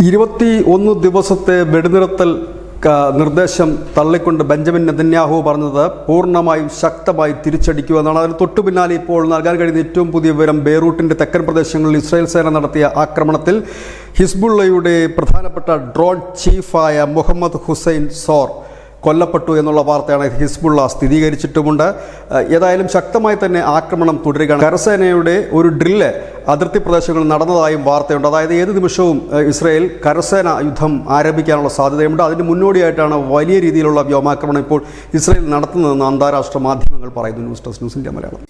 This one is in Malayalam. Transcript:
21 ദിവസത്തെ വെടിനിർത്തൽ നിർദ്ദേശം തള്ളിക്കൊണ്ട് ബെഞ്ചമിൻ നെതന്യാഹു പറഞ്ഞത് പൂർണ്ണമായും ശക്തമായി തിരിച്ചടിക്കുമെന്നാണ്. അതിന് തൊട്ടു പിന്നാലെ ഇപ്പോൾ നൽകാൻ കഴിയുന്ന ഏറ്റവും പുതിയ വിവരം, ബെയ്റൂട്ടിൻ്റെ തെക്കൻ പ്രദേശങ്ങളിൽ ഇസ്രായേൽ സേന നടത്തിയ ആക്രമണത്തിൽ ഹിസ്ബുള്ളയുടെ പ്രധാനപ്പെട്ട ഡ്രോൺ ചീഫായ മുഹമ്മദ് ഹുസൈൻ സോർ കൊല്ലപ്പെട്ടു എന്നുള്ള വാർത്തയാണ് ഹിസ്ബുള്ള സ്ഥിരീകരിച്ചിട്ടുമുണ്ട്. ഏതായാലും ശക്തമായി തന്നെ ആക്രമണം തുടരുകയാണ്. കരസേനയുടെ ഒരു ഡ്രില്ല് അതിർത്തി പ്രദേശങ്ങളിൽ നടന്നതായും വാർത്തയുണ്ട്. അതായത് ഏത് നിമിഷവും ഇസ്രായേൽ കരസേന യുദ്ധം ആരംഭിക്കാനുള്ള സാധ്യതയുണ്ട്. അതിന് മുന്നോടിയായിട്ടാണ് വലിയ രീതിയിലുള്ള വ്യോമാക്രമണം ഇപ്പോൾ ഇസ്രായേൽ നടത്തുന്നതെന്ന് അന്താരാഷ്ട്ര മാധ്യമങ്ങൾ പറയുന്നു. News desk news India Malayalam.